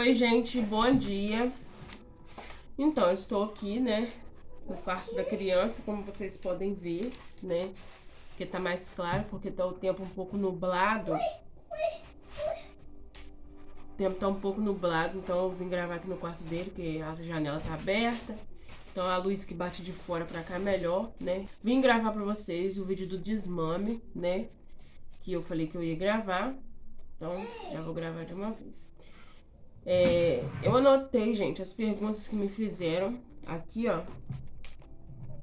Oi, gente, bom dia. Então, eu estou aqui, né, no quarto da criança, como vocês podem ver, né, porque tá mais claro, porque tá o tempo um pouco nublado. O tempo tá um pouco nublado, então eu vim gravar aqui no quarto dele, porque a janela tá aberta. Então a luz que bate de fora pra cá é melhor, né. Vim gravar pra vocês o vídeo do desmame, né, que eu falei que eu ia gravar. Então, já vou gravar de uma vez. Eu anotei, gente, as perguntas que me fizeram aqui, ó.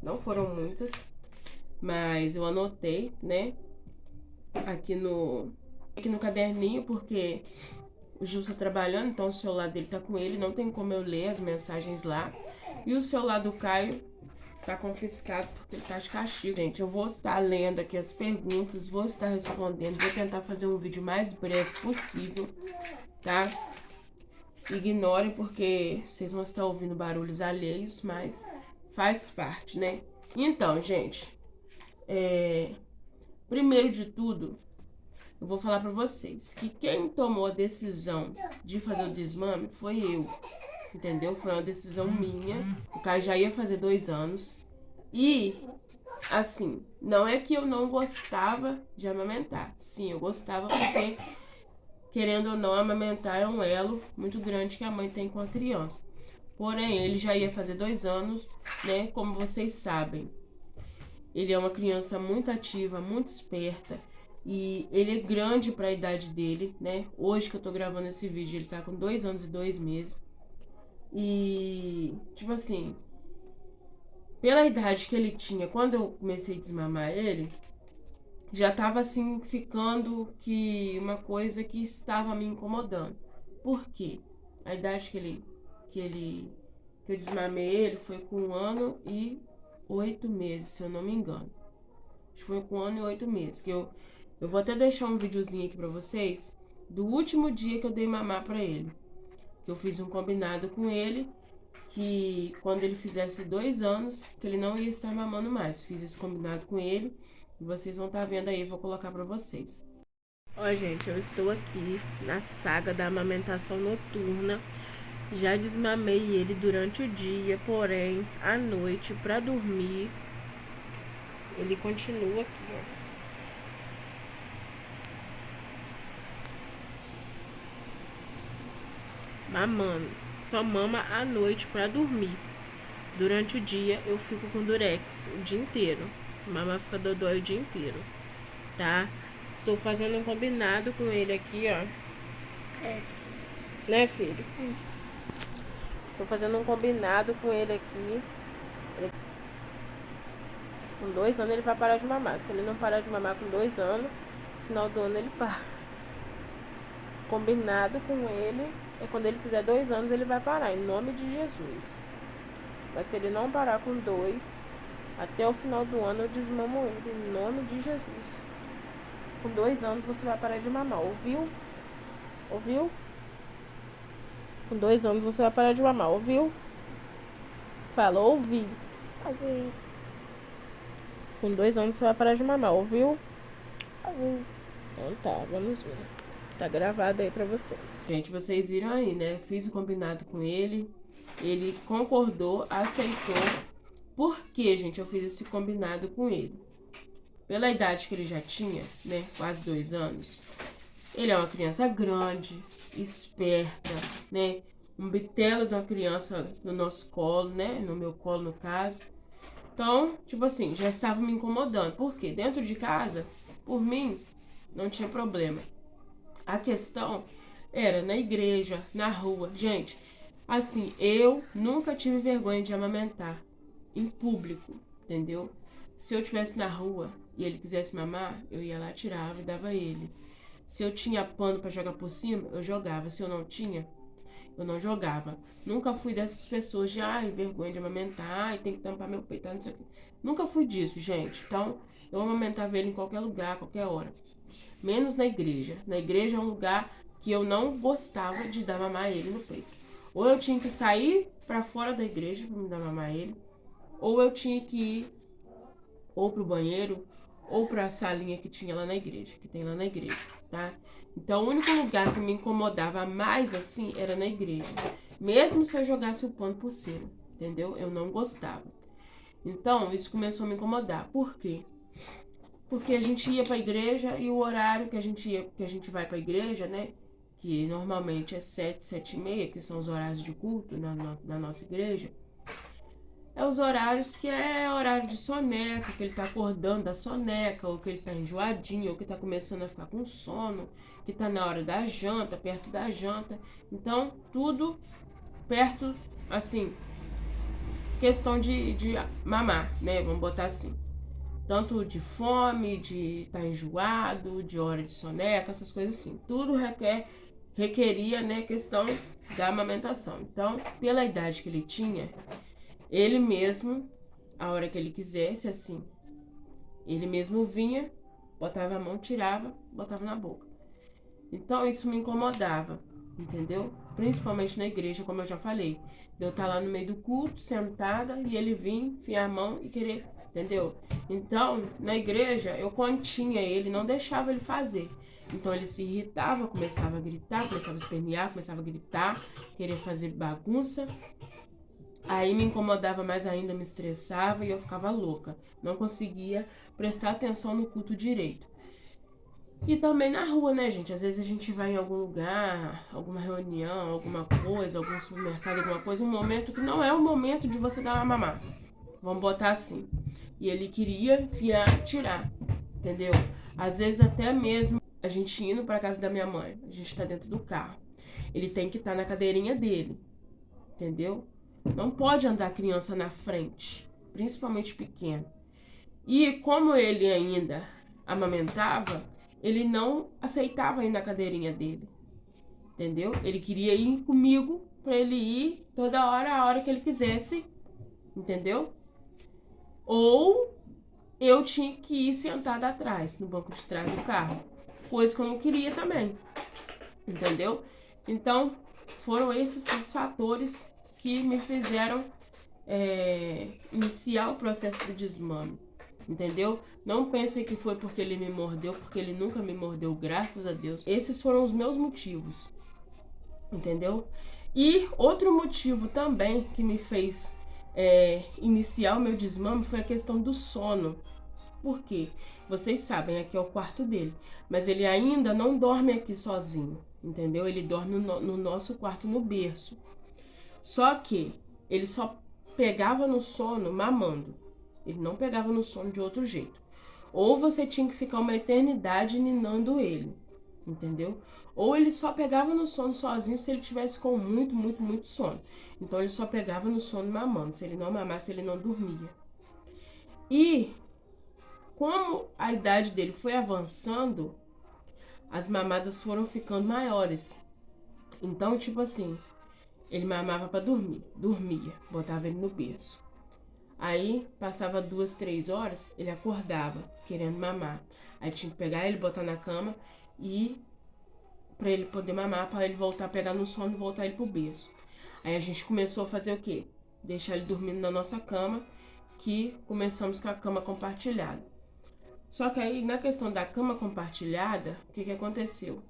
Não foram muitas, mas eu anotei, né? Aqui no caderninho, porque o Gil tá trabalhando, então o celular dele tá com ele, não tem como eu ler as mensagens lá. E o celular do Caio tá confiscado porque ele tá de castigo. Gente, eu vou estar lendo aqui as perguntas, vou estar respondendo, vou tentar fazer um vídeo mais breve possível, tá? Ignorem porque vocês vão estar ouvindo barulhos alheios, mas faz parte, né? Então, gente, primeiro de tudo, eu vou falar pra vocês que quem tomou a decisão de fazer o desmame foi eu, entendeu? Foi uma decisão minha. O Caio já ia fazer 2 anos. E, assim, não é que eu não gostava de amamentar. Sim, eu gostava porque, querendo ou não, amamentar é um elo muito grande que a mãe tem com a criança. Porém, ele já ia fazer 2 anos, né? Como vocês sabem, ele é uma criança muito ativa, muito esperta. E ele é grande para a idade dele, né? Hoje que eu tô gravando esse vídeo, ele tá com 2 anos e 2 meses. E, tipo assim, pela idade que ele tinha, quando eu comecei a desmamar ele, já tava assim, ficando que uma coisa que estava me incomodando. Por quê? A idade que eu desmamei ele foi com 1 ano e 8 meses, se eu não me engano. Acho que foi com 1 ano e 8 meses. Eu vou até deixar um videozinho aqui pra vocês do último dia que eu dei mamar pra ele. Que eu fiz um combinado com ele que quando ele fizesse 2 anos, que ele não ia estar mamando mais. Fiz esse combinado com ele e vocês vão estar vendo aí, vou colocar pra vocês. Ó, gente, eu estou aqui na saga da amamentação noturna. Já desmamei ele durante o dia, porém, à noite, pra dormir, ele continua aqui, ó. Mamando. Só mama à noite pra dormir. Durante o dia eu fico com durex o dia inteiro. Mama fica dodói o dia inteiro, tá? Estou fazendo um combinado com ele aqui, ó. Né, filho? Tô fazendo um combinado com ele aqui. Com 2 anos ele vai parar de mamar. Se ele não parar de mamar com 2 anos, no final do ano ele para. Combinado com ele é quando ele fizer 2 anos ele vai parar, em nome de Jesus. Mas se ele não parar com 2, até o final do ano eu desmamo ele, em nome de Jesus. Com 2 anos você vai parar de mamar, ouviu? Ouviu? Com 2 anos você vai parar de mamar, ouviu? Fala, ouvi. Ouvi. Com 2 anos você vai parar de mamar, ouviu? Ouvi. Então tá, vamos ver. Tá gravado aí pra vocês. Gente, vocês viram aí, né? Fiz o combinado com ele. Ele concordou, aceitou. Por que, gente, eu fiz esse combinado com ele? Pela idade que ele já tinha, né? Quase 2 anos. Ele é uma criança grande, esperta, né? Um bitelo de uma criança no nosso colo, né? No meu colo, no caso. Então, tipo assim, já estava me incomodando. Por quê? Dentro de casa, por mim, não tinha problema. A questão era na igreja, na rua. Gente, assim, eu nunca tive vergonha de amamentar em público, entendeu? Se eu estivesse na rua e ele quisesse mamar, eu ia lá, tirava e dava ele. Se eu tinha pano pra jogar por cima, eu jogava. Se eu não tinha, eu não jogava. Nunca fui dessas pessoas de, ai, vergonha de amamentar, ai, tem que tampar meu peito, não sei o quê. Nunca fui disso, gente. Então, eu amamentava ele em qualquer lugar, qualquer hora. Menos na igreja. Na igreja é um lugar que eu não gostava de dar mamar ele no peito. Ou eu tinha que sair pra fora da igreja pra me dar mamar ele, ou eu tinha que ir ou pro banheiro, ou para a salinha que tinha lá na igreja, que tem lá na igreja, tá? Então, o único lugar que me incomodava mais assim era na igreja. Mesmo se eu jogasse o pano por cima, entendeu? Eu não gostava. Então, isso começou a me incomodar. Por quê? Porque a gente ia pra igreja e o horário que a gente vai pra igreja, né? Que normalmente é 7, 7h30, que são os horários de culto na nossa igreja. É os horários que é horário de soneca, que ele tá acordando da soneca, ou que ele tá enjoadinho, ou que tá começando a ficar com sono, que tá na hora da janta, perto da janta. Então, tudo perto, assim, questão de mamar, né? Vamos botar assim. Tanto de fome, de estar enjoado, de hora de soneca, essas coisas assim. Tudo requeria, né, questão da amamentação. Então, pela idade que ele tinha, ele mesmo, a hora que ele quisesse, assim, ele mesmo vinha, botava a mão, tirava, botava na boca. Então, isso me incomodava, entendeu? Principalmente na igreja, como eu já falei. Eu estar lá no meio do culto, sentada, e ele vir, enfiar a mão e querer, entendeu? Então, na igreja, eu continha ele, não deixava ele fazer. Então, ele se irritava, começava a gritar, começava a espernear, começava a gritar, querer fazer bagunça. Aí me incomodava mais ainda, me estressava e eu ficava louca. Não conseguia prestar atenção no culto direito. E também na rua, né, gente? Às vezes a gente vai em algum lugar, alguma reunião, alguma coisa, algum supermercado, alguma coisa, um momento que não é o momento de você dar uma mamar. Vamos botar assim. E ele queria enfiar, tirar, entendeu? Às vezes até mesmo a gente indo pra casa da minha mãe, a gente tá dentro do carro. Ele tem que estar na cadeirinha dele, entendeu? Não pode andar criança na frente, principalmente pequeno. E como ele ainda amamentava, ele não aceitava ir na cadeirinha dele, entendeu? Ele queria ir comigo pra ele ir toda hora, a hora que ele quisesse, entendeu? Ou eu tinha que ir sentada atrás, no banco de trás do carro, coisa que eu não queria também, entendeu? Então, foram esses os fatores que me fizeram iniciar o processo do desmame, entendeu? Não pensem que foi porque ele me mordeu, porque ele nunca me mordeu, graças a Deus. Esses foram os meus motivos, entendeu? E outro motivo também que me fez iniciar o meu desmame foi a questão do sono. Por quê? Vocês sabem, aqui é o quarto dele, mas ele ainda não dorme aqui sozinho, entendeu? Ele dorme no nosso quarto, no berço. Só que ele só pegava no sono mamando. Ele não pegava no sono de outro jeito. Ou você tinha que ficar uma eternidade ninando ele, entendeu? Ou ele só pegava no sono sozinho se ele tivesse com muito, muito, muito sono. Então ele só pegava no sono mamando. Se ele não mamasse, ele não dormia. E como a idade dele foi avançando, as mamadas foram ficando maiores. Então, tipo assim, ele mamava pra dormir, dormia, botava ele no berço. Aí, passava 2, 3 horas, ele acordava, querendo mamar. Aí tinha que pegar ele, botar na cama e pra ele poder mamar, pra ele voltar a pegar no sono e voltar ele pro berço. Aí a gente começou a fazer o quê? Deixar ele dormindo na nossa cama, que começamos com a cama compartilhada. Só que aí, na questão da cama compartilhada, o que aconteceu?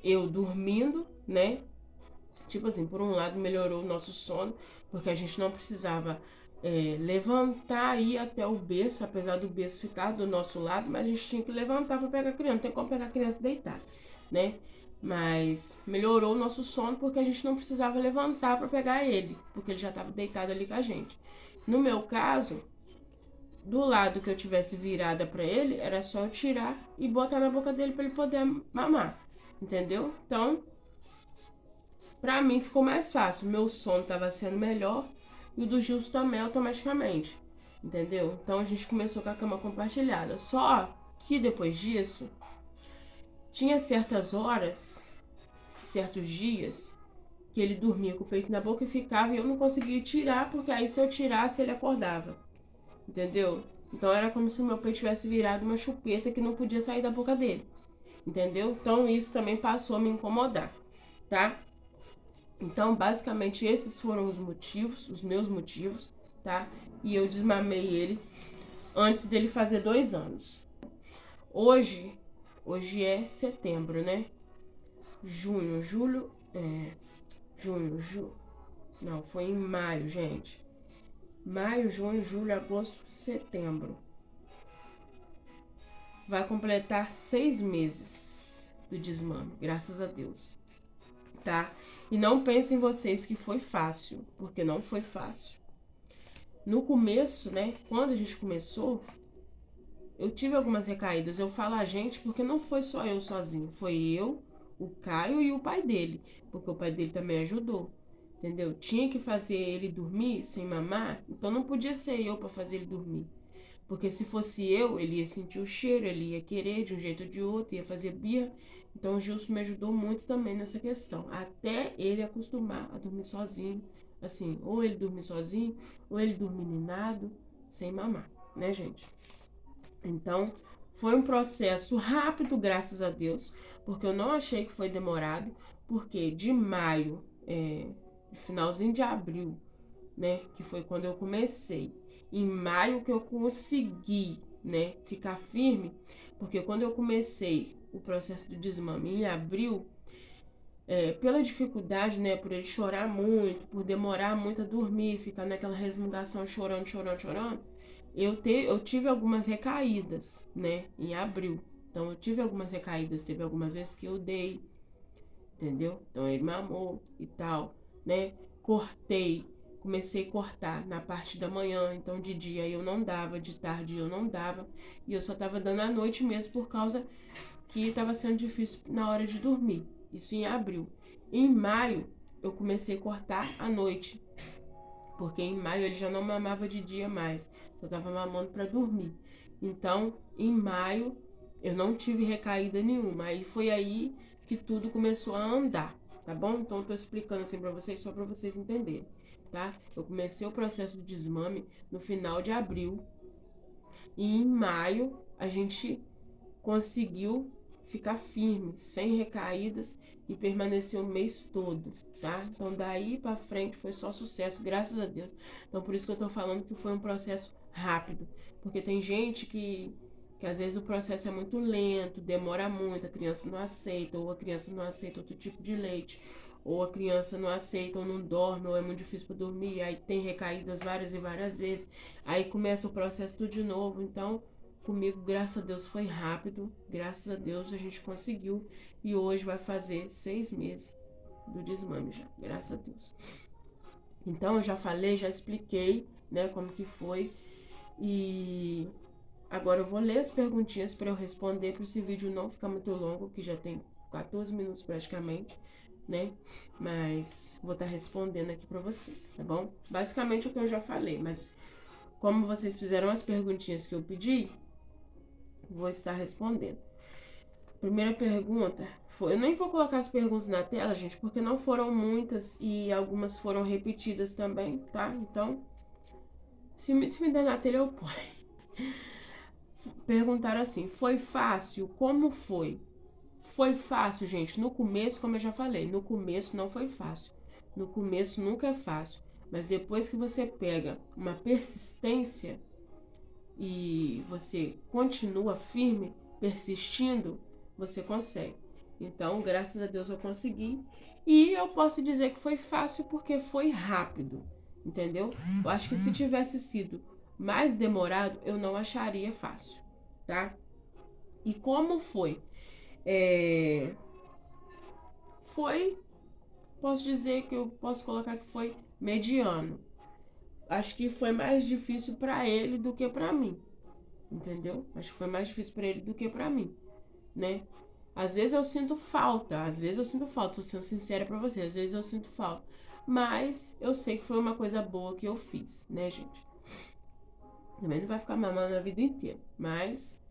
Eu dormindo, né? Tipo assim, por um lado melhorou o nosso sono, porque a gente não precisava levantar e ir até o berço, apesar do berço ficar do nosso lado, mas a gente tinha que levantar para pegar a criança, não tem como pegar a criança deitada, né? Mas melhorou o nosso sono porque a gente não precisava levantar para pegar ele, porque ele já estava deitado ali com a gente. No meu caso, do lado que eu tivesse virada para ele, era só eu tirar e botar na boca dele para ele poder mamar, entendeu? Então, pra mim ficou mais fácil. Meu sono tava sendo melhor e o do Gilson também automaticamente, entendeu? Então a gente começou com a cama compartilhada. Só que depois disso, tinha certas horas, certos dias, que ele dormia com o peito na boca e ficava e eu não conseguia tirar, porque aí se eu tirasse ele acordava, entendeu? Então era como se o meu peito tivesse virado uma chupeta que não podia sair da boca dele, entendeu? Então isso também passou a me incomodar, tá? Então, basicamente, esses foram os motivos, os meus motivos, tá? E eu desmamei ele antes dele fazer 2 anos. Hoje é setembro, né? Junho, julho, não, foi em maio, gente. Maio, junho, julho, agosto, setembro. Vai completar 6 meses do desmame, graças a Deus, tá? E não pensem vocês que foi fácil, porque não foi fácil. No começo, né, quando a gente começou, eu tive algumas recaídas. Eu falo a gente porque não foi só eu sozinho, foi eu, o Caio e o pai dele, porque o pai dele também ajudou, entendeu? Tinha que fazer ele dormir sem mamar, então não podia ser eu para fazer ele dormir. Porque se fosse eu, ele ia sentir o cheiro, ele ia querer de um jeito ou de outro, ia fazer birra. Então o Gilson me ajudou muito também nessa questão, até ele acostumar a dormir sozinho. Assim, ou ele dormir sozinho, ou ele dormir ninado, sem mamar, né, gente? Então, foi um processo rápido, graças a Deus, porque eu não achei que foi demorado, porque de maio, finalzinho de abril, né, que foi quando eu comecei, em maio que eu consegui, né, ficar firme, porque quando eu comecei o processo do desmame em abril, pela dificuldade, né, por ele chorar muito, por demorar muito a dormir, ficar naquela resmungação chorando, eu tive algumas recaídas, né, em abril. Então eu tive algumas recaídas, teve algumas vezes que eu dei, entendeu? Então ele mamou e tal, né? Comecei a cortar na parte da manhã, então de dia eu não dava, de tarde eu não dava, e eu só tava dando à noite mesmo por causa que tava sendo difícil na hora de dormir. Isso em abril. Em maio eu comecei a cortar à noite, porque em maio ele já não mamava de dia mais, só tava mamando para dormir. Então, em maio eu não tive recaída nenhuma. Aí foi aí que tudo começou a andar, tá bom? Então eu tô explicando assim para vocês só para vocês entenderem, tá? Eu comecei o processo do desmame no final de abril e em maio a gente conseguiu ficar firme, sem recaídas e permaneceu o mês todo, tá? Então daí pra frente foi só sucesso, graças a Deus. Então por isso que eu tô falando que foi um processo rápido, porque tem gente que às vezes o processo é muito lento, demora muito, a criança não aceita, ou a criança não aceita outro tipo de leite, ou a criança não aceita, ou não dorme, ou é muito difícil para dormir, aí tem recaídas várias e várias vezes, aí começa o processo tudo de novo. Então comigo, graças a Deus, foi rápido, graças a Deus a gente conseguiu, e hoje vai fazer 6 meses do desmame já, graças a Deus. Então eu já falei, já expliquei, né, como que foi, e agora eu vou ler as perguntinhas para eu responder, para esse vídeo não ficar muito longo, que já tem 14 minutos praticamente, né? Mas vou estar respondendo aqui para vocês, tá bom? Basicamente o que eu já falei, mas como vocês fizeram as perguntinhas que eu pedi, vou estar respondendo. Primeira pergunta foi... Eu nem vou colocar as perguntas na tela, gente, porque não foram muitas e algumas foram repetidas também, tá? Então, se me der na tela, eu ponho. Perguntaram assim, foi fácil? Como foi? Foi fácil, gente. No começo, como eu já falei, no começo não foi fácil. No começo nunca é fácil. Mas depois que você pega uma persistência e você continua firme, persistindo, você consegue. Então, graças a Deus eu consegui. E eu posso dizer que foi fácil porque foi rápido, entendeu? Eu acho que se tivesse sido mais demorado, eu não acharia fácil, tá? E como foi? Posso dizer que eu posso colocar que foi mediano. Acho que foi mais difícil pra ele do que pra mim, entendeu? Acho que foi mais difícil pra ele do que pra mim, né? Às vezes eu sinto falta, tô sendo sincera pra você, às vezes eu sinto falta. Mas eu sei que foi uma coisa boa que eu fiz, né, gente? Também não vai ficar mamando a vida inteira, mas...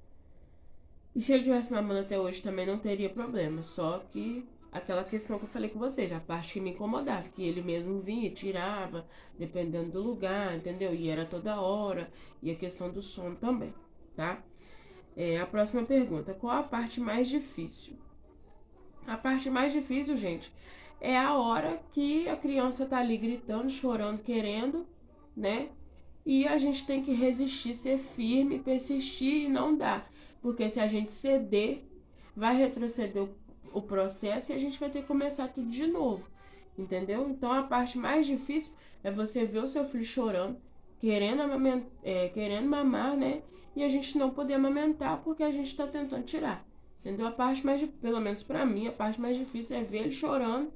E se ele tivesse mamando até hoje também não teria problema, só que aquela questão que eu falei com vocês, a parte que me incomodava, que ele mesmo vinha e tirava, dependendo do lugar, entendeu? E era toda hora, e a questão do sono também, tá? A próxima pergunta, qual a parte mais difícil? A parte mais difícil, gente, é a hora que a criança tá ali gritando, chorando, querendo, né? E a gente tem que resistir, ser firme, persistir e não dar. Porque se a gente ceder, vai retroceder o processo e a gente vai ter que começar tudo de novo, entendeu? Então a parte mais difícil é você ver o seu filho chorando, querendo mamar, né? E a gente não poder amamentar porque a gente tá tentando tirar, entendeu? A parte mais, pelo menos pra mim, a parte mais difícil é ver ele chorando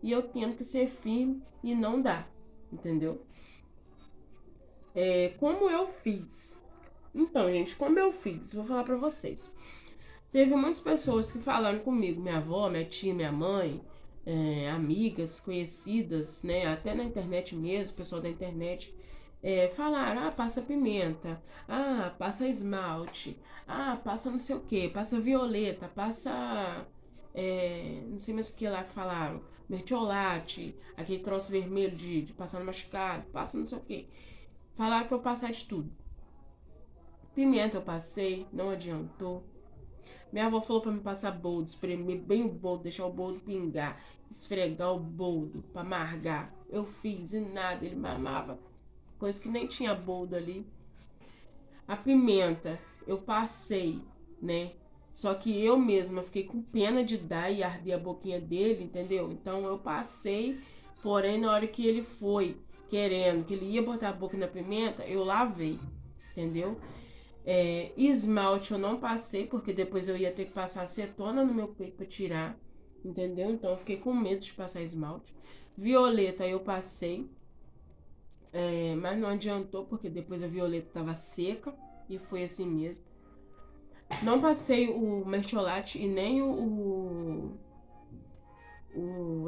e eu tendo que ser firme e não dá, entendeu? Como eu fiz? Então, gente, como eu fiz? Vou falar pra vocês. Teve muitas pessoas que falaram comigo, minha avó, minha tia, minha mãe, amigas, conhecidas, né? Até na internet mesmo, pessoal da internet, falaram, passa pimenta, passa esmalte, passa não sei o que, passa violeta, passa, não sei mais o que lá que falaram, mertiolate, aquele troço vermelho de passar no machucado, passa não sei o que. Falaram pra eu passar de tudo. Pimenta eu passei, não adiantou. Minha avó falou pra me passar boldo, espremer bem o boldo, deixar o boldo pingar, esfregar o boldo pra amargar. Eu fiz e nada, ele mamava, coisa que nem tinha boldo ali. A pimenta eu passei, né? Só que eu mesma fiquei com pena de dar e arder a boquinha dele, entendeu? Então eu passei, porém na hora que ele foi querendo, que ele ia botar a boca na pimenta, eu lavei, entendeu? Esmalte eu não passei, porque depois eu ia ter que passar acetona no meu peito pra tirar, entendeu? Então eu fiquei com medo de passar esmalte. Violeta eu passei, mas não adiantou, porque depois a violeta tava seca e foi assim mesmo. Não passei o mertiolate e nem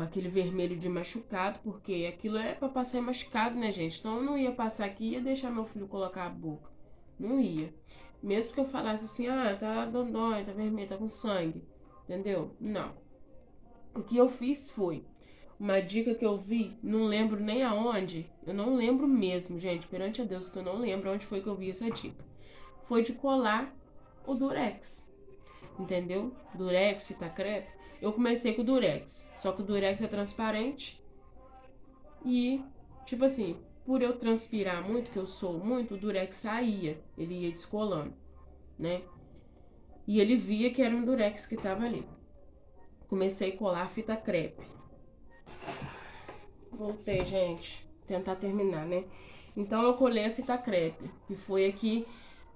aquele vermelho de machucado, porque aquilo é pra passar em machucado, né, gente? Então eu não ia passar aqui e ia deixar meu filho colocar a boca. Não ia. Mesmo que eu falasse assim, tá dodói, tá vermelho, tá com sangue. Entendeu? Não. O que eu fiz foi uma dica que eu vi, não lembro nem aonde. Eu não lembro mesmo, gente, perante a Deus, que eu não lembro onde foi que eu vi essa dica. Foi de colar o durex. Entendeu? Durex, fita crepe. Eu comecei com o durex. Só que o durex é transparente. E, tipo assim, por eu transpirar muito, que eu sou muito, o durex saía. Ele ia descolando, né? E ele via que era um durex que tava ali. Comecei a colar a fita crepe. Voltei, gente. Tentar terminar, né? Então eu colei a fita crepe. E foi aqui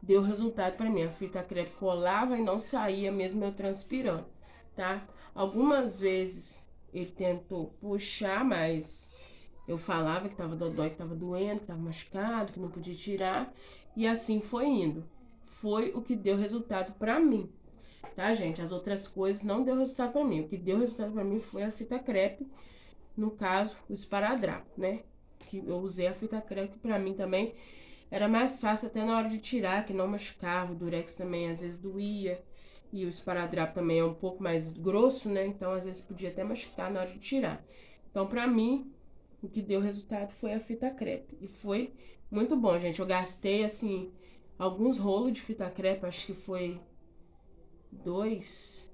deu resultado pra mim. A fita crepe colava e não saía mesmo eu transpirando, tá? Algumas vezes ele tentou puxar, mas eu falava que tava dodói, que tava doendo, que tava machucado, que não podia tirar. E assim foi indo. Foi o que deu resultado pra mim, tá, gente? As outras coisas não deu resultado pra mim. O que deu resultado pra mim foi a fita crepe, no caso, o esparadrapo, né? Que eu usei a fita crepe, que pra mim também era mais fácil até na hora de tirar, que não machucava. O durex também às vezes doía. E o esparadrapo também é um pouco mais grosso, né? Então às vezes podia até machucar na hora de tirar. Então pra mim, o que deu resultado foi a fita crepe. E foi muito bom, gente. Eu gastei, assim, alguns rolos de fita crepe. Acho que foi dois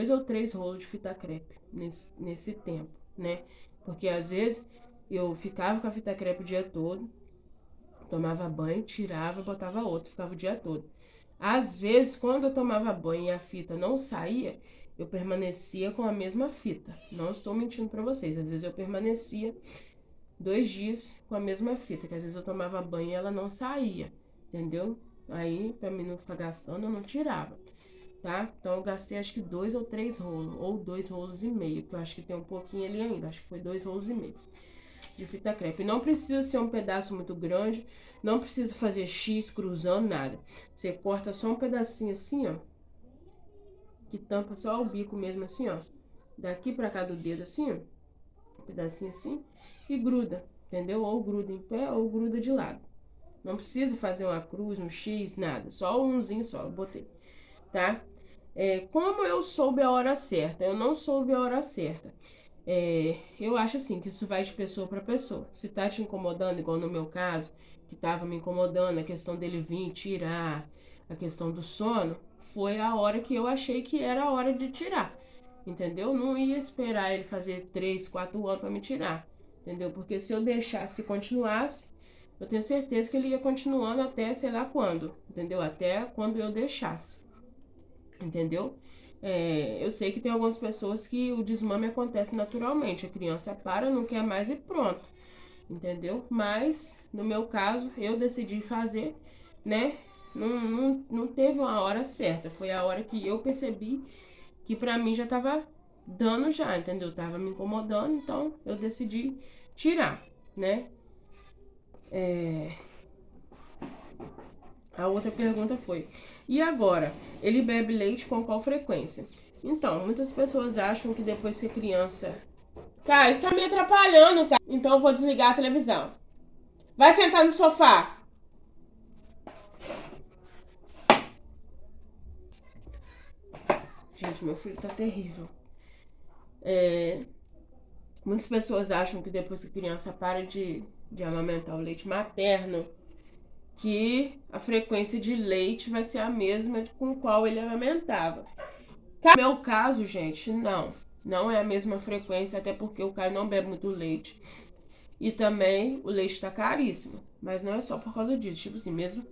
ou três rolos de fita crepe nesse tempo, né? Porque às vezes eu ficava com a fita crepe o dia todo, tomava banho, tirava, botava outra, ficava o dia todo. Às vezes, quando eu tomava banho e a fita não saía, eu permanecia com a mesma fita. Não estou mentindo pra vocês. Às vezes eu permanecia 2 dias com a mesma fita, que às vezes eu tomava banho e ela não saía, entendeu? Aí, pra mim não ficar gastando, eu não tirava, tá? Então eu gastei acho que 2 ou 3 rolos, ou 2 rolos e meio, que eu acho que tem um pouquinho ali ainda, acho que foi 2 rolos e meio de fita crepe. Não precisa ser um pedaço muito grande, não precisa fazer X cruzando, nada. Você corta só um pedacinho assim, ó, que tampa só o bico mesmo assim, ó, daqui pra cá do dedo assim, ó, um pedacinho assim, e gruda, entendeu? Ou gruda em pé ou gruda de lado. Não precisa fazer uma cruz, um X, nada, só umzinho só, eu botei, tá? Como eu soube a hora certa? Eu não soube a hora certa. Eu acho assim, que isso vai de pessoa para pessoa. Se tá te incomodando, igual no meu caso, que tava me incomodando, a questão dele vir tirar, a questão do sono, foi a hora que eu achei que era a hora de tirar, entendeu? Não ia esperar ele fazer 3, 4 anos para me tirar, entendeu? Porque se eu deixasse e continuasse, eu tenho certeza que ele ia continuando até sei lá quando, entendeu? Até quando eu deixasse. entendeu? Eu sei que tem algumas pessoas que o desmame acontece naturalmente, a criança para, não quer mais e pronto, entendeu? Mas, no meu caso, eu decidi fazer, né? Não teve uma hora certa, foi a hora que eu percebi que pra mim já tava dando já, entendeu? Tava me incomodando, então eu decidi tirar, né? A outra pergunta foi: e agora? Ele bebe leite com qual frequência? Então, muitas pessoas acham que depois que a criança. Cara, isso tá me atrapalhando, cara. Então eu vou desligar a televisão. Vai sentar no sofá. Gente, meu filho tá terrível. Muitas pessoas acham que depois que a criança para de amamentar o leite materno, que a frequência de leite vai ser a mesma com qual ele amamentava. No meu caso, gente, não é a mesma frequência, até porque o Caio não bebe muito leite. E também o leite tá caríssimo. Mas não é só por causa disso. Tipo assim, mesmo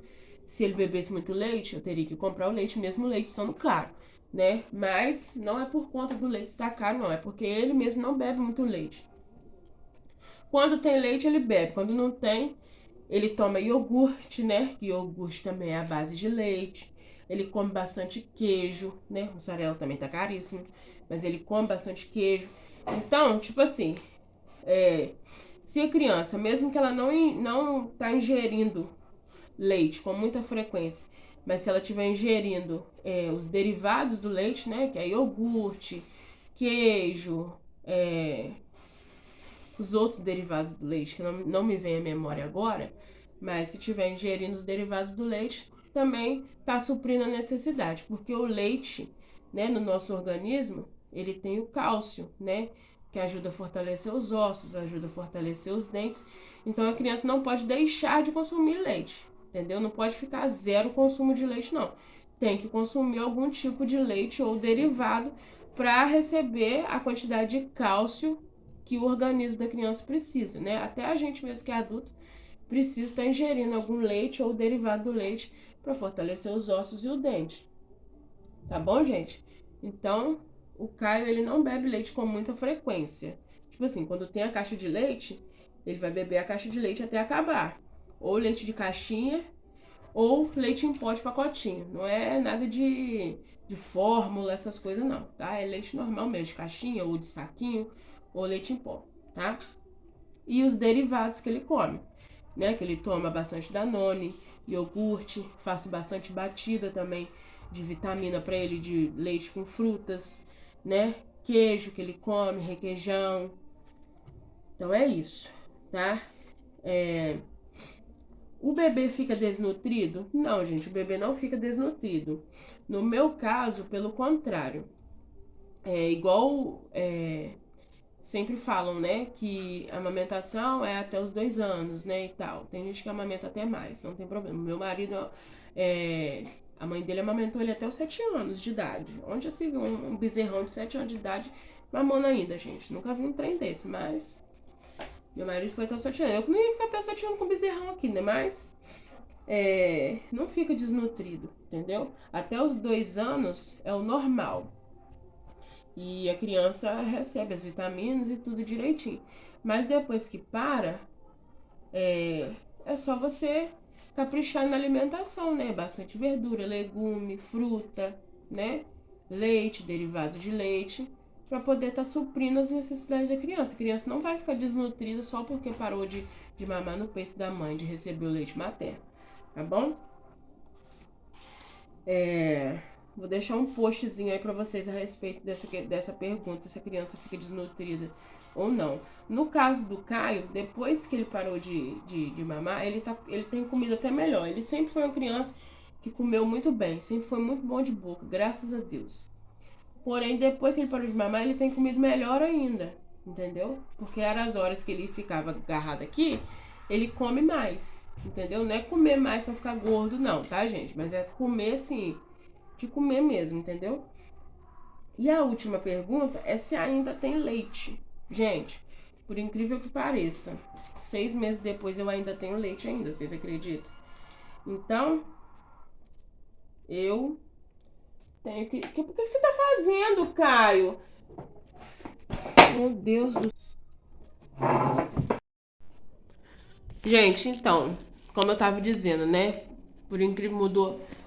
se ele bebesse muito leite, eu teria que comprar o leite, mesmo o leite estando caro, né? Mas não é por conta do leite estar caro, não. É porque ele mesmo não bebe muito leite. Quando tem leite, ele bebe. Quando não tem, ele toma iogurte, né? Que iogurte também é a base de leite. Ele come bastante queijo, né? Mussarela também tá caríssimo. Mas ele come bastante queijo. Então, tipo assim, se a criança, mesmo que ela não tá ingerindo leite com muita frequência, mas se ela estiver ingerindo os derivados do leite, né? Que é iogurte, queijo, os outros derivados do leite, que não me vem à memória agora, mas se estiver ingerindo os derivados do leite, também está suprindo a necessidade, porque o leite, né, no nosso organismo, ele tem o cálcio, né, que ajuda a fortalecer os ossos, ajuda a fortalecer os dentes. Então a criança não pode deixar de consumir leite, entendeu? Não pode ficar zero consumo de leite, não. Tem que consumir algum tipo de leite ou derivado para receber a quantidade de cálcio que o organismo da criança precisa, né? Até a gente mesmo que é adulto precisa estar ingerindo algum leite ou derivado do leite para fortalecer os ossos e o dente. Tá bom, gente? Então, o Caio, ele não bebe leite com muita frequência. Tipo assim, quando tem a caixa de leite, ele vai beber a caixa de leite até acabar. Ou leite de caixinha, ou leite em pó de pacotinho. Não é nada de fórmula, essas coisas não, tá? É leite normal mesmo, de caixinha ou de saquinho, ou leite em pó, tá? E os derivados que ele come, né? Que ele toma bastante Danone, iogurte, faço bastante batida também de vitamina para ele, de leite com frutas, né? Queijo que ele come, requeijão. Então é isso, tá? O bebê fica desnutrido? Não, gente, o bebê não fica desnutrido. No meu caso, pelo contrário. É igual sempre falam, né, que a amamentação é até os 2 anos, né, e tal. Tem gente que amamenta até mais, não tem problema. Meu marido, a mãe dele amamentou ele até os 7 anos de idade. Onde já se viu um bezerrão de 7 anos de idade mamando ainda, gente? Nunca vi um trem desse, mas meu marido foi até os 7 anos. Eu que não ia ficar até os 7 anos com bezerrão aqui, né, mas não fica desnutrido, entendeu? Até os 2 anos é o normal. E a criança recebe as vitaminas e tudo direitinho. Mas depois que para, é só você caprichar na alimentação, né? Bastante verdura, legume, fruta, né? Leite, derivado de leite, para poder estar suprindo as necessidades da criança. A criança não vai ficar desnutrida só porque parou de mamar no peito da mãe, de receber o leite materno, tá bom? Vou deixar um postzinho aí pra vocês a respeito dessa pergunta, se a criança fica desnutrida ou não. No caso do Caio, depois que ele parou de mamar, ele tem comido até melhor. Ele sempre foi uma criança que comeu muito bem, sempre foi muito bom de boca, graças a Deus. Porém, depois que ele parou de mamar, ele tem comido melhor ainda, entendeu? Porque eram as horas que ele ficava agarrado aqui, ele come mais, entendeu? Não é comer mais pra ficar gordo, não, tá, gente? Mas é comer assim, de comer mesmo, entendeu? E a última pergunta é se ainda tem leite. Gente, por incrível que pareça, 6 meses depois eu ainda tenho leite ainda, vocês acreditam? Então, eu Tenho que... Por que você tá fazendo, Caio? Meu Deus do céu. Gente, então, como eu tava dizendo, né? Por incrível,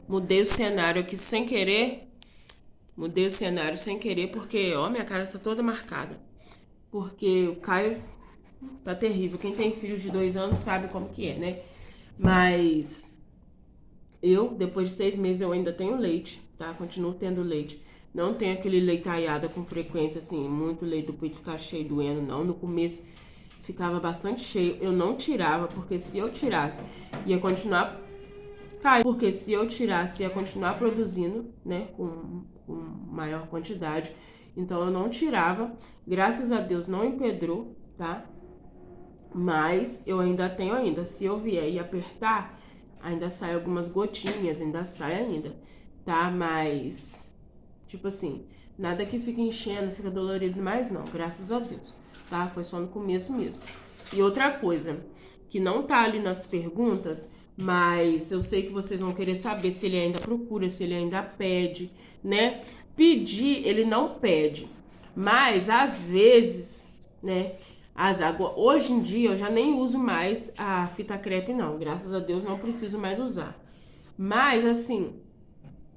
mudei o cenário aqui sem querer. Mudei o cenário sem querer porque, ó, minha cara tá toda marcada. Porque o Caio tá terrível. Quem tem filho de 2 anos sabe como que é, né? Mas eu, depois de 6 meses, eu ainda tenho leite, tá? Continuo tendo leite. Não tenho aquele leitaiada com frequência, assim, muito leite do peito ficar cheio doendo, não. No começo ficava bastante cheio. Eu não tirava, porque se eu tirasse, ia continuar caindo. Porque se eu tirasse, ia continuar produzindo, né? Com maior quantidade. Então eu não tirava. Graças a Deus não empedrou, tá? Mas eu ainda tenho ainda. Se eu vier e apertar, ainda sai algumas gotinhas, ainda sai ainda, tá? Mas, tipo assim, nada que fique enchendo, fica dolorido mais não, graças a Deus, tá? Foi só no começo mesmo. E outra coisa, que não tá ali nas perguntas, mas eu sei que vocês vão querer saber se ele ainda procura, se ele ainda pede, né? Pedir, ele não pede, mas às vezes, né? Hoje em dia eu já nem uso mais a fita crepe, não. Graças a Deus não preciso mais usar. Mas assim,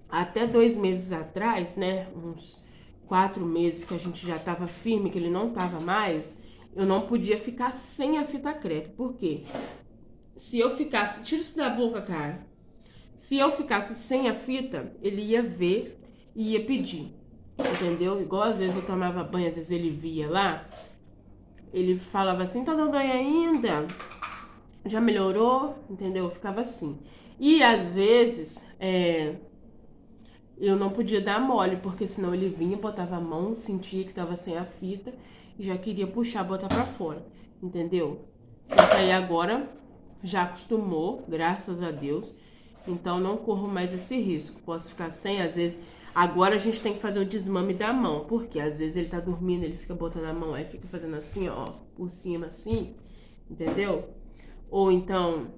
até 2 meses atrás, né? Uns 4 meses que a gente já tava firme, que ele não tava mais, eu não podia ficar sem a fita crepe. Por quê? Se eu ficasse. Tira isso da boca, cara. Se eu ficasse sem a fita, ele ia ver e ia pedir. Entendeu? Igual às vezes eu tomava banho, às vezes ele via lá. Ele falava assim, tá dando banho ainda? Já melhorou? Entendeu? Eu ficava assim. E às vezes, eu não podia dar mole, porque senão ele vinha, botava a mão, sentia que tava sem a fita e já queria puxar, botar pra fora. Entendeu? Só que aí agora já acostumou, graças a Deus. Então não corro mais esse risco. Posso ficar sem, às vezes. Agora a gente tem que fazer o desmame da mão, porque às vezes ele tá dormindo, ele fica botando a mão, aí fica fazendo assim, ó, por cima assim, entendeu? Ou então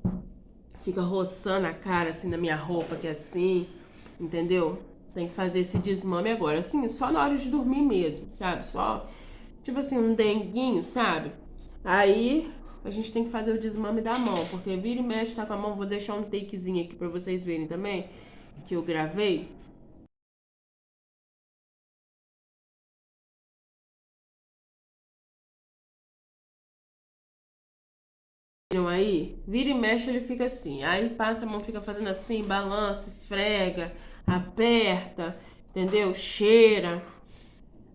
fica roçando a cara assim na minha roupa, que é assim, entendeu? Tem que fazer esse desmame agora, assim, só na hora de dormir mesmo, sabe? Só, tipo assim, um denguinho, sabe? Aí a gente tem que fazer o desmame da mão, porque vira e mexe, tá com a mão. Vou deixar um takezinho aqui pra vocês verem também, que eu gravei. Viram aí? Vira e mexe, ele fica assim. Aí passa a mão, fica fazendo assim, balança, esfrega, aperta, entendeu? Cheira.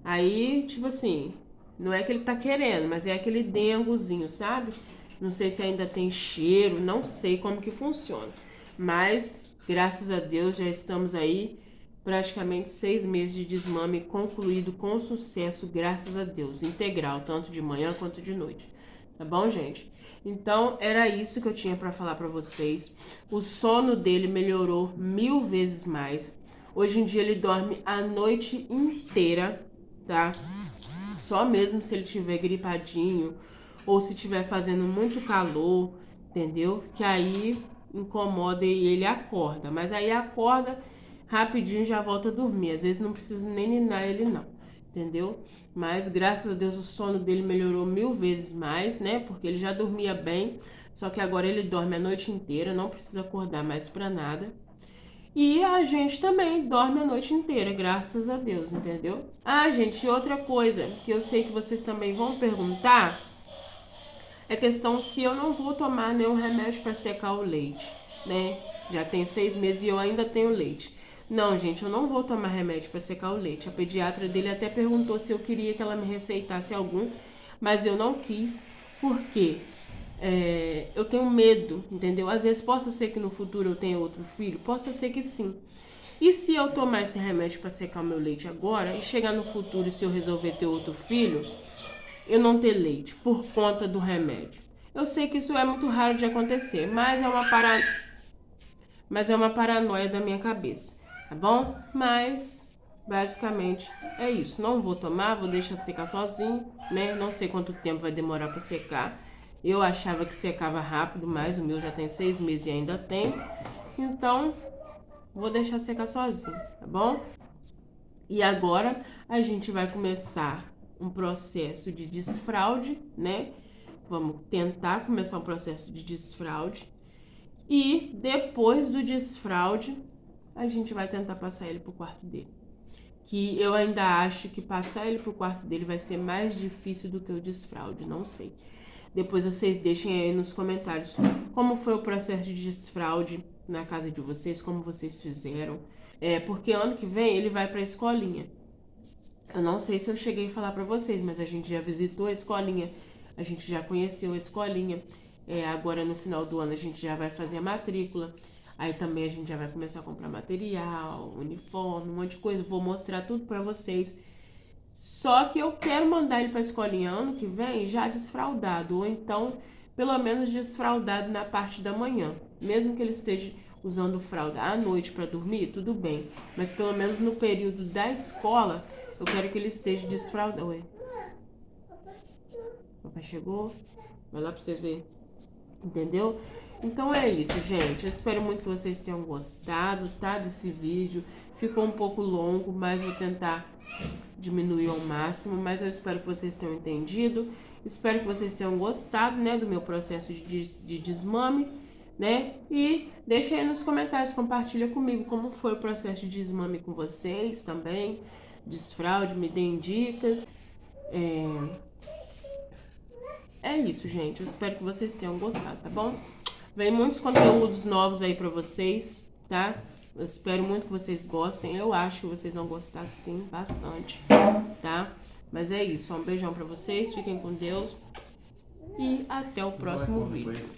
Aí, tipo assim, não é que ele tá querendo, mas é aquele dengozinho, sabe? Não sei se ainda tem cheiro, não sei como que funciona. Mas, graças a Deus, já estamos aí praticamente 6 meses de desmame concluído com sucesso, graças a Deus. Integral, tanto de manhã quanto de noite. Tá bom, gente? Então, era isso que eu tinha pra falar pra vocês. O sono dele melhorou 1000 vezes mais. Hoje em dia ele dorme a noite inteira, tá? Só mesmo se ele tiver gripadinho ou se tiver fazendo muito calor, entendeu? Que aí incomoda e ele acorda. Mas aí acorda rapidinho e já volta a dormir. Às vezes não precisa nem ninar ele não, entendeu? Mas graças a Deus o sono dele melhorou 1000 vezes mais, né? Porque ele já dormia bem, só que agora ele dorme a noite inteira, não precisa acordar mais pra nada. E a gente também dorme a noite inteira, graças a Deus, entendeu? Ah, gente, outra coisa que eu sei que vocês também vão perguntar é questão se eu não vou tomar nenhum remédio para secar o leite, né? Já tem 6 meses e eu ainda tenho leite. Não, gente, eu não vou tomar remédio para secar o leite. A pediatra dele até perguntou se eu queria que ela me receitasse algum, mas eu não quis, porque eu tenho medo, entendeu? Às vezes possa ser que no futuro eu tenha outro filho, possa ser que sim. E se eu tomar esse remédio para secar o meu leite agora e chegar no futuro, se eu resolver ter outro filho, eu não ter leite por conta do remédio? Eu sei que isso é muito raro de acontecer, mas é uma paranoia da minha cabeça, tá bom? Mas basicamente é isso. Não vou tomar, vou deixar secar sozinho, né? Não sei quanto tempo vai demorar para secar. Eu achava que secava rápido, mas o meu já tem 6 meses e ainda tem. Então, vou deixar secar sozinho, tá bom? E agora a gente vai começar um processo de desfraude, né? Vamos tentar começar um processo de desfraude. E depois do desfraude, a gente vai tentar passar ele pro quarto dele. Que eu ainda acho que passar ele pro quarto dele vai ser mais difícil do que o desfraude, não sei. Depois vocês deixem aí nos comentários como foi o processo de desfraude na casa de vocês, como vocês fizeram. Porque ano que vem ele vai pra escolinha. Eu não sei se eu cheguei a falar pra vocês, mas a gente já visitou a escolinha, a gente já conheceu a escolinha. Agora no final do ano a gente já vai fazer a matrícula. Aí também a gente já vai começar a comprar material, uniforme, um monte de coisa. Vou mostrar tudo pra vocês. Só que eu quero mandar ele pra escolinha ano que vem já desfraldado. Ou então, pelo menos desfraldado na parte da manhã. Mesmo que ele esteja usando fralda à noite pra dormir, tudo bem. Mas pelo menos no período da escola, eu quero que ele esteja desfraldado. Ué. Papai chegou? Vai lá pra você ver. Entendeu? Então é isso, gente. Eu espero muito que vocês tenham gostado, tá? Desse vídeo. Ficou um pouco longo, mas vou tentar diminuir ao máximo. Mas eu espero que vocês tenham entendido. Espero que vocês tenham gostado, né? Do meu processo de desmame, né? E deixa aí nos comentários, compartilha comigo como foi o processo de desmame com vocês também. Desfraude, me deem dicas. É isso, gente. Eu espero que vocês tenham gostado, tá bom? Vem muitos conteúdos novos aí pra vocês, tá? Eu espero muito que vocês gostem. Eu acho que vocês vão gostar sim, bastante, tá? Mas é isso. Um beijão pra vocês. Fiquem com Deus. E até o próximo vídeo.